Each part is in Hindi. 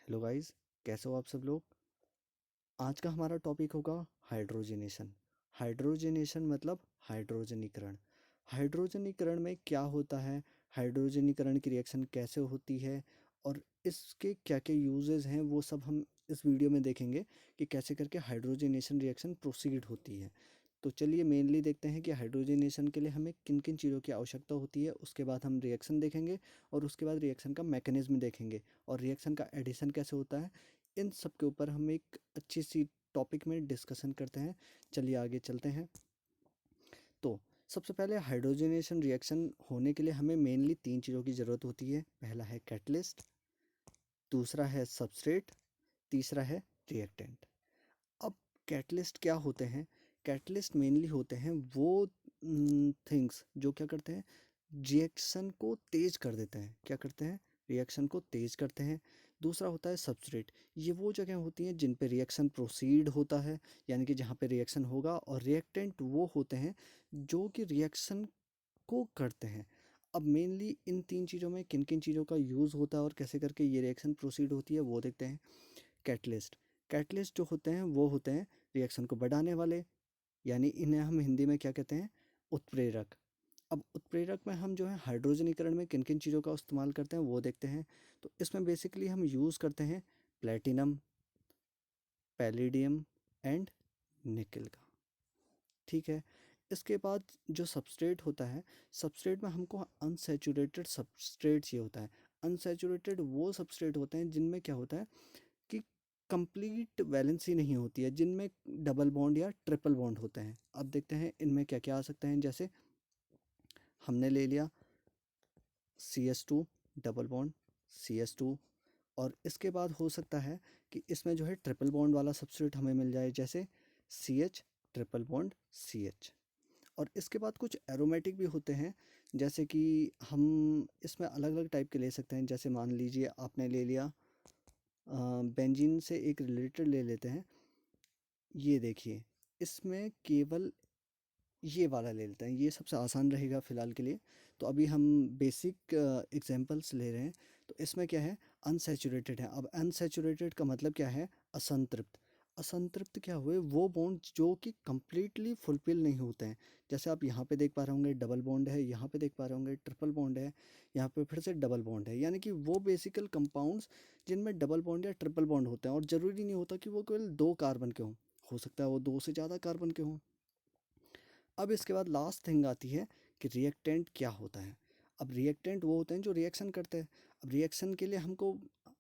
हेलो गाइस, कैसे हो आप सब लोग। आज का हमारा टॉपिक होगा हाइड्रोजनेशन। हाइड्रोजनेशन मतलब हाइड्रोजनीकरण। हाइड्रोजनीकरण में क्या होता है, हाइड्रोजनीकरण की रिएक्शन कैसे होती है और इसके क्या क्या यूजेस हैं, वो सब हम इस वीडियो में देखेंगे कि कैसे करके हाइड्रोजनेशन रिएक्शन प्रोसीड होती है। तो चलिए मेनली देखते हैं कि हाइड्रोजनेशन के लिए हमें किन किन चीज़ों की आवश्यकता होती है। उसके बाद हम रिएक्शन देखेंगे और उसके बाद रिएक्शन का मैकेनिज्म देखेंगे और रिएक्शन का एडिशन कैसे होता है। इन सब के ऊपर हम एक अच्छी सी टॉपिक में डिस्कशन करते हैं। चलिए आगे चलते हैं। तो सबसे पहले हाइड्रोजनेशन रिएक्शन होने के लिए हमें मेनली तीन चीज़ों की ज़रूरत होती है। पहला है कैटलिस्ट, दूसरा है सबस्ट्रेट, तीसरा है रिएक्टेंट। अब कैटलिस्ट क्या होते हैं। कैटलिस्ट मेनली होते हैं वो थिंग्स जो क्या करते हैं, रिएक्शन को तेज कर देते हैं। क्या करते हैं, रिएक्शन को तेज करते हैं। दूसरा होता है सबस्ट्रेट, ये वो जगह होती हैं जिन पे रिएक्शन प्रोसीड होता है, यानी कि जहाँ पे रिएक्शन होगा। और रिएक्टेंट वो होते हैं जो कि रिएक्शन को करते हैं। अब मेनली इन तीन चीज़ों में किन किन चीज़ों का यूज़ होता है और कैसे करके ये रिएक्शन प्रोसीड होती है वो देखते हैं। कैटलिस्ट, कैटलिस्ट जो होते हैं वो होते हैं रिएक्शन को बढ़ाने वाले, यानी इन्हें हम हिंदी में क्या कहते हैं, उत्प्रेरक। अब उत्प्रेरक में हम जो है हाइड्रोजनीकरण में किन किन चीज़ों का इस्तेमाल करते हैं वो देखते हैं। तो इसमें बेसिकली हम यूज़ करते हैं प्लेटिनम, पैलेडियम एंड निकल का। ठीक है। इसके बाद जो सबस्ट्रेट होता है, सबस्ट्रेट में हमको अनसैचुरेटेड सबस्ट्रेट चाहिए होता है। अनसैचुरेटेड वो सबस्ट्रेट होते हैं जिनमें क्या होता है कि कंप्लीट वैलेंसी नहीं होती है, जिनमें डबल बॉन्ड या ट्रिपल बॉन्ड होते हैं। अब देखते हैं इनमें क्या क्या आ सकते हैं। जैसे हमने ले लिया CS2 डबल बॉन्ड CS2, और इसके बाद हो सकता है कि इसमें जो है ट्रिपल बॉन्ड वाला सबस्ट्रेट हमें मिल जाए, जैसे CH ट्रिपल बॉन्ड CH। और इसके बाद कुछ एरोमेटिक भी होते हैं, जैसे कि हम इसमें अलग अलग टाइप के ले सकते हैं। जैसे मान लीजिए आपने ले लिया बेंजीन से एक रिलेटेड ले लेते हैं। ये देखिए, इसमें केवल ये वाला ले लेते हैं, ये सबसे आसान रहेगा फ़िलहाल के लिए। तो अभी हम बेसिक एग्जांपल्स ले रहे हैं। तो इसमें क्या है, अनसैचुरेटेड है। अब अनसैचुरेटेड का मतलब क्या है, असंतृप्त। असंतृप्त क्या हुए, वो बॉन्ड जो कि कंप्लीटली फुलफिल नहीं होते हैं। जैसे आप यहाँ पे देख पा रहे होंगे डबल बॉन्ड है, यहाँ पे देख पा रहे होंगे ट्रिपल बॉन्ड है, यहाँ पे फिर से डबल बॉन्ड है। यानी कि वो बेसिकल कंपाउंड्स जिनमें डबल बॉन्ड या ट्रिपल बॉन्ड होते हैं। और ज़रूरी नहीं होता कि वो केवल दो कार्बन के हों, हो सकता है वो दो से ज़्यादा कार्बन के हों। अब इसके बाद लास्ट थिंग आती है कि रिएक्टेंट क्या होता है। अब रिएक्टेंट वो होते हैं जो रिएक्शन करते हैं। अब रिएक्शन के लिए हमको,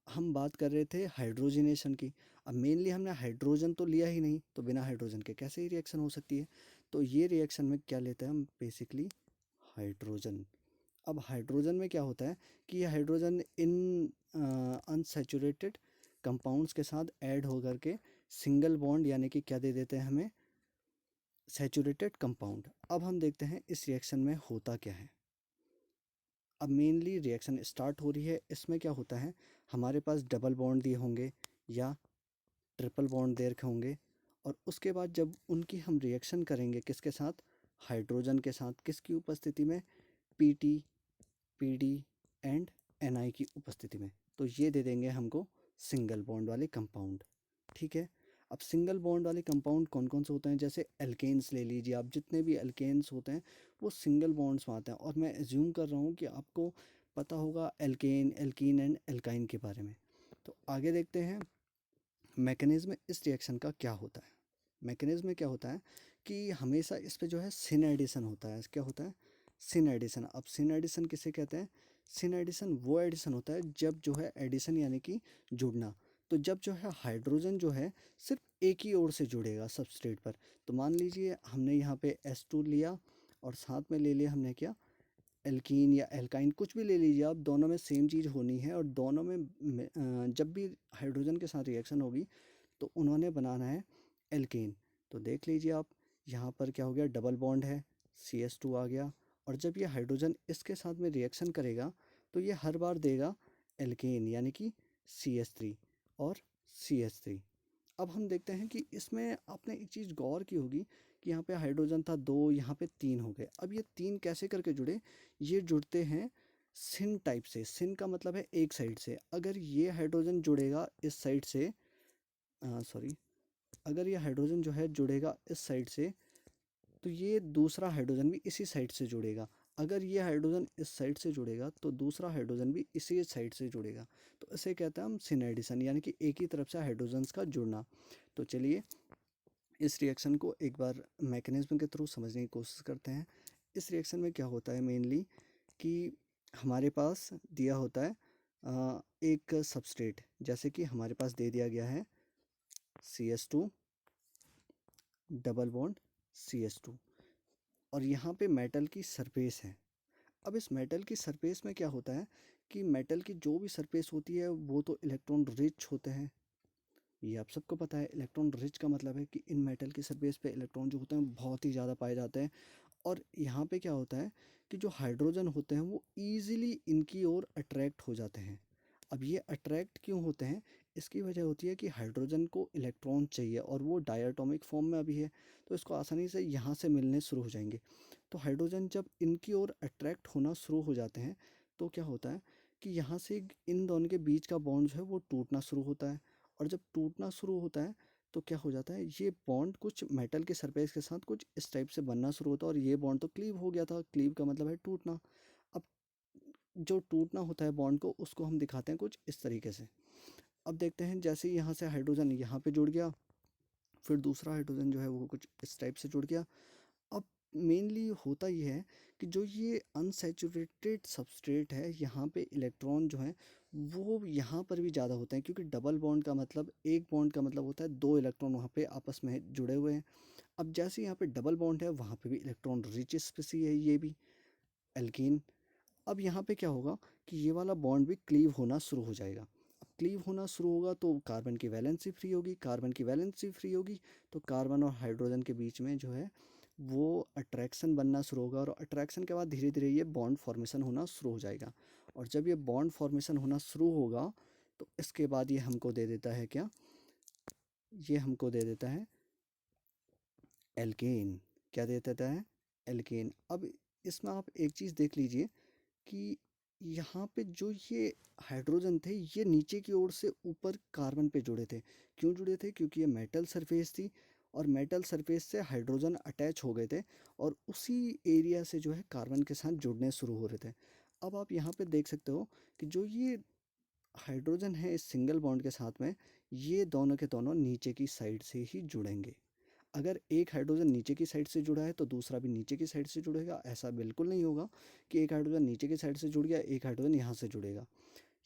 हम बात कर रहे थे हाइड्रोजनेशन की। अब मेनली हमने हाइड्रोजन तो लिया ही नहीं, तो बिना हाइड्रोजन के कैसे ही रिएक्शन हो सकती है। तो ये रिएक्शन में क्या लेते हैं हम, बेसिकली हाइड्रोजन। अब हाइड्रोजन में क्या होता है कि ये हाइड्रोजन इन अनसैचुरेटेड कंपाउंड्स के साथ ऐड होकर के सिंगल बॉन्ड, यानी कि क्या दे देते हैं हमें, सैचुरेटेड कंपाउंड। अब हम देखते हैं इस रिएक्शन में होता क्या है। अब मेनली रिएक्शन स्टार्ट हो रही है। इसमें क्या होता है, हमारे पास डबल बॉन्ड दिए होंगे या ट्रिपल बॉन्ड दे रखे होंगे। और उसके बाद जब उनकी हम रिएक्शन करेंगे किसके साथ, हाइड्रोजन के साथ, किसकी उपस्थिति में, PT, PD एंड NI की उपस्थिति में। तो ये दे देंगे हमको सिंगल बॉन्ड वाले कंपाउंड। ठीक है। अब सिंगल बॉन्ड वाले कंपाउंड कौन कौन से होते हैं, जैसे एल्केन्स ले लीजिए आप। जितने भी एल्केन्स होते हैं वो सिंगल बॉन्ड्स में आते हैं। और मैं एज्यूम कर रहा हूँ कि आपको पता होगा एल्केन, एल्कीन एंड एल्काइन के बारे में। तो आगे देखते हैं मैकेनिज्म इस रिएक्शन का क्या होता है। मैकेनिज्म में क्या होता है कि हमेशा इस पे जो है सिन एडिशन होता है। क्या होता है, सिन एडिशन। अब सिन एडिशन किसे कहते हैं, सिन एडिशन वो एडिशन होता है जब जो है एडिशन यानी कि जुड़ना। तो जब जो है हाइड्रोजन जो है सिर्फ एक ही ओर से जुड़ेगा सबस्ट्रेट पर। तो मान लीजिए हमने यहाँ पे S2 लिया और साथ में ले लिया हमने क्या, एल्कीन या एल्काइन, कुछ भी ले लीजिए आप, दोनों में सेम चीज़ होनी है। और दोनों में जब भी हाइड्रोजन के साथ रिएक्शन होगी तो उन्होंने बनाना है एल्केन। तो देख लीजिए आप, यहाँ पर क्या हो गया, डबल बॉन्ड है, CS2 आ गया। और जब ये हाइड्रोजन इसके साथ में रिएक्शन करेगा तो ये हर बार देगा एल्केन, यानी कि CH3 और CH3। अब हम देखते हैं कि इसमें आपने एक चीज़ गौर की होगी कि यहाँ पे हाइड्रोजन था दो, यहाँ पे तीन हो गए। अब ये तीन कैसे करके जुड़े, ये जुड़ते हैं सिन टाइप से। सिन का मतलब है एक साइड से। अगर ये हाइड्रोजन जुड़ेगा इस साइड से, सॉरी, अगर ये हाइड्रोजन जो है जुड़ेगा इस साइड से, तो ये दूसरा हाइड्रोजन भी इसी साइड से जुड़ेगा। अगर ये हाइड्रोजन इस साइड से जुड़ेगा तो दूसरा हाइड्रोजन भी इसी साइड से जुड़ेगा। तो इसे कहते हैं हम सिन एडिशन, यानी कि एक ही तरफ से हाइड्रोजन्स का जुड़ना। तो चलिए इस रिएक्शन को एक बार मैकेनिज्म के थ्रू समझने की कोशिश करते हैं। इस रिएक्शन में क्या होता है मेनली कि हमारे पास दिया होता है एक सबस्ट्रेट, जैसे कि हमारे पास दे दिया गया है CH2 डबल बॉन्ड CH2, और यहाँ पे मेटल की सरफेस है। अब इस मेटल की सरफेस में क्या होता है कि मेटल की जो भी सरफेस होती है वो तो इलेक्ट्रॉन रिच होते हैं, ये आप सबको पता है। इलेक्ट्रॉन रिच का मतलब है कि इन मेटल की सरफेस पे इलेक्ट्रॉन जो होते हैं बहुत ही ज़्यादा पाए जाते हैं। और यहाँ पे क्या होता है कि जो हाइड्रोजन होते हैं वो ईजिली इनकी ओर अट्रैक्ट हो जाते हैं। अब ये अट्रैक्ट क्यों होते हैं, इसकी वजह होती है कि हाइड्रोजन को इलेक्ट्रॉन चाहिए और वो डायटोमिक फॉर्म में अभी है, तो इसको आसानी से यहाँ से मिलने शुरू हो जाएंगे। तो हाइड्रोजन जब इनकी ओर अट्रैक्ट होना शुरू हो जाते हैं तो क्या होता है कि यहाँ से इन दोनों के बीच का बॉन्ड जो है वो टूटना शुरू होता है। और जब टूटना शुरू होता है तो क्या हो जाता है, ये बॉन्ड कुछ मेटल के सरफेस के साथ कुछ इस टाइप से बनना शुरू होता है, और ये बॉन्ड तो क्लीव हो गया था। क्लीव का मतलब है टूटना। अब जो टूटना होता है बॉन्ड को, उसको हम दिखाते हैं कुछ इस तरीके से। अब देखते हैं जैसे ही यहाँ से हाइड्रोजन यहाँ पे जुड़ गया, फिर दूसरा हाइड्रोजन जो है वो कुछ इस टाइप से जुड़ गया। अब मेनली होता ये है कि जो ये अनसैचुरेटेड सबस्ट्रेट है, यहाँ पे इलेक्ट्रॉन जो है वो यहाँ पर भी ज़्यादा होते हैं, क्योंकि डबल बॉन्ड का मतलब, एक बॉन्ड का मतलब होता है दो इलेक्ट्रॉन वहाँ पे आपस में जुड़े हुए हैं। अब जैसे यहाँ पे डबल बॉन्ड है वहाँ पे भी इलेक्ट्रॉन रिच स्पीसी है, ये भी एल्कीन। अब यहाँ पे क्या होगा कि ये वाला बॉन्ड भी क्लीव होना शुरू हो जाएगा। अब क्लीव होना शुरू होगा तो कार्बन की वैलेंसी फ्री होगी, कार्बन की वैलेंसी फ्री होगी तो कार्बन और हाइड्रोजन के बीच में जो है वो अट्रैक्शन बनना शुरू होगा, और अट्रैक्शन के बाद धीरे धीरे ये बॉन्ड फॉर्मेशन होना शुरू हो जाएगा। और जब ये बॉन्ड फॉर्मेशन होना शुरू होगा तो इसके बाद ये हमको दे देता है क्या, ये हमको दे देता है एल्केन। क्या दे देता है, एल्केन। अब इसमें आप एक चीज़ देख लीजिए कि यहाँ पे जो ये हाइड्रोजन थे ये नीचे की ओर से ऊपर कार्बन पे जुड़े थे। क्यों जुड़े थे, क्योंकि ये मेटल सरफेस थी और मेटल सरफेस से हाइड्रोजन अटैच हो गए थे, और उसी एरिया से जो है कार्बन के साथ जुड़ने शुरू हो रहे थे। अब आप यहाँ पे देख सकते हो कि जो ये हाइड्रोजन है इस सिंगल बॉन्ड के साथ में, ये दोनों के दोनों नीचे की साइड से ही जुड़ेंगे। अगर एक हाइड्रोजन नीचे की साइड से जुड़ा है तो दूसरा भी नीचे की साइड से जुड़ेगा, ऐसा बिल्कुल नहीं होगा कि एक हाइड्रोजन नीचे की साइड से जुड़ गया एक हाइड्रोजन यहाँ से जुड़ेगा।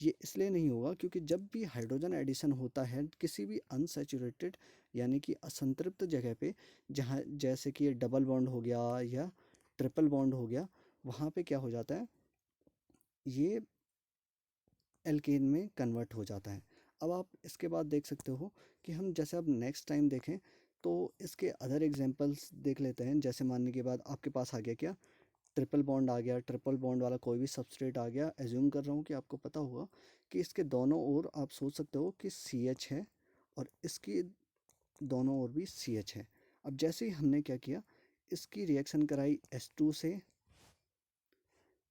ये इसलिए नहीं होगा क्योंकि जब भी हाइड्रोजन एडिशन होता है किसी भी अनसैचुरेटेड यानी कि असंतृप्त जगह पे, जहाँ जैसे कि ये डबल बॉन्ड हो गया या ट्रिपल बॉन्ड हो गया, वहाँ पे क्या हो जाता है, ये एल्केन में कन्वर्ट हो जाता है। अब आप इसके बाद देख सकते हो कि हम जैसे अब नेक्स्ट टाइम देखें तो इसके अदर एग्जांपल्स देख लेते हैं। जैसे मानने के बाद आपके पास आ गया क्या, ट्रिपल बॉन्ड आ गया, ट्रिपल बॉन्ड वाला कोई भी सबस्ट्रेट आ गया। एज्यूम कर रहा हूँ कि आपको पता होगा कि इसके दोनों ओर आप सोच सकते हो कि CH है और इसकी दोनों ओर भी CH है। अब जैसे ही हमने क्या किया, इसकी रिएक्शन कराई H2 से,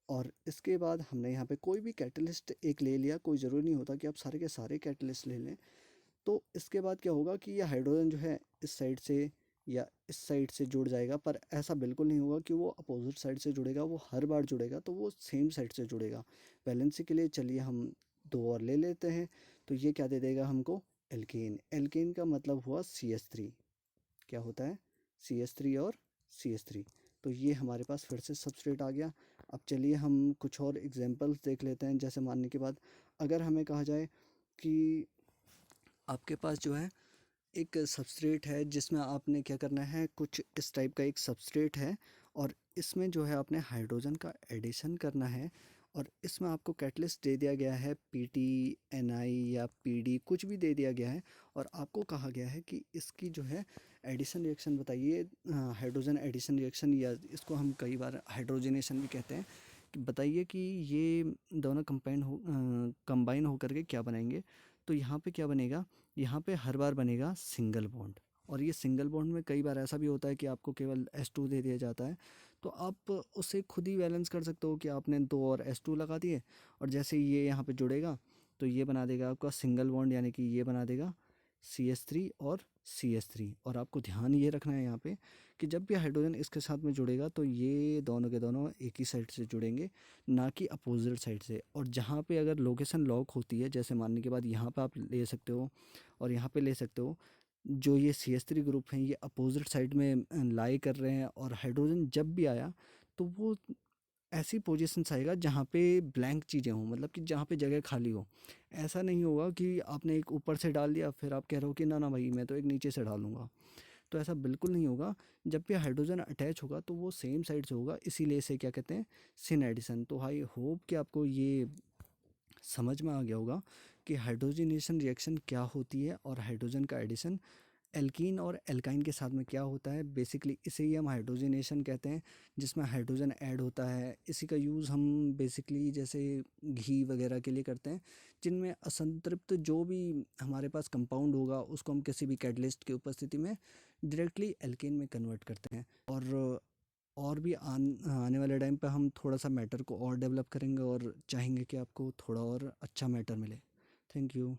और इसके बाद हमने यहाँ पे कोई भी कैटलिस्ट एक ले लिया। कोई ज़रूरी नहीं होता कि आप सारे के सारे कैटलिस्ट ले लें। तो इसके बाद क्या होगा कि ये हाइड्रोजन जो है इस साइड से या इस साइड से जुड़ जाएगा, पर ऐसा बिल्कुल नहीं होगा कि वो अपोजिट साइड से जुड़ेगा। वो हर बार जुड़ेगा तो वो सेम साइड से जुड़ेगा। वैलेंसी के लिए चलिए हम दो और ले लेते हैं। तो ये क्या दे देगा हमको, एल्केन। एल्केन का मतलब हुआ CH3। क्या होता है, CH3 और CH3। तो ये हमारे पास फिर से सबस्ट्रेट आ गया। अब चलिए हम कुछ और एग्जांपल्स देख लेते हैं। जैसे मानने के बाद अगर हमें कहा जाए कि आपके पास जो है एक सबस्ट्रेट है जिसमें आपने क्या करना है, कुछ इस टाइप का एक सबस्ट्रेट है, और इसमें जो है आपने हाइड्रोजन का एडिशन करना है, और इसमें आपको कैटलिस्ट दे दिया गया है PTNI या PD, कुछ भी दे दिया गया है। और आपको कहा गया है कि इसकी जो है एडिशन रिएक्शन बताइए, हाइड्रोजन एडिशन रिएक्शन, या इसको हम कई बार हाइड्रोजनेशन भी कहते हैं, कि बताइए कि ये दोनों कंबाइन होकर के क्या बनाएंगे। तो यहाँ पे क्या बनेगा, यहाँ पे हर बार बनेगा सिंगल बॉन्ड। और ये सिंगल बॉन्ड में कई बार ऐसा भी होता है कि आपको केवल H2 दे दिया जाता है। तो आप उसे खुद ही बैलेंस कर सकते हो कि आपने 2 और H2 लगा दिए, और जैसे ये यहाँ पे जुड़ेगा तो ये बना देगा आपका सिंगल बॉन्ड, यानी कि ये बना देगा CH3 और CH3। और आपको ध्यान ये रखना है यहाँ पे कि जब भी हाइड्रोजन इसके साथ में जुड़ेगा तो ये दोनों के दोनों एक ही साइड से जुड़ेंगे, ना कि अपोजिट साइड से। और जहाँ पे अगर लोकेशन लॉक होती है, जैसे मानने के बाद यहाँ पे आप ले सकते हो और यहाँ पे ले सकते हो, जो ये CH3 ग्रुप हैं ये अपोजिट साइड में लाई कर रहे हैं, और हाइड्रोजन जब भी आया तो वो ऐसी पोजीशंस आएगा जहाँ पे ब्लैंक चीज़ें हों, मतलब कि जहाँ पे जगह खाली हो। ऐसा नहीं होगा कि आपने एक ऊपर से डाल दिया फिर आप कह रहे हो कि ना ना भाई मैं तो एक नीचे से डालूंगा, तो ऐसा बिल्कुल नहीं होगा। जब भी हाइड्रोजन अटैच होगा तो वो सेम साइड से होगा, इसीलिए इसे क्या कहते हैं, सिन एडिशन। तो आई होप कि आपको ये समझ में आ गया होगा कि हाइड्रोजनेशन रिएक्शन क्या होती है और हाइड्रोजन का एडिशन एल्कीन और एल्काइन के साथ में क्या होता है। बेसिकली इसे ही हम हाइड्रोजनेशन कहते हैं, जिसमें हाइड्रोजन ऐड होता है। इसी का यूज़ हम बेसिकली जैसे घी वगैरह के लिए करते हैं, जिनमें असंतृप्त जो भी हमारे पास कंपाउंड होगा उसको हम किसी भी कैटलिस्ट की उपस्थिति में डायरेक्टली एल्केन में कन्वर्ट करते हैं। और भी आने वाले टाइम पे हम थोड़ा सा मैटर को और डेवलप करेंगे और चाहेंगे कि आपको थोड़ा और अच्छा मैटर मिले। Thank you.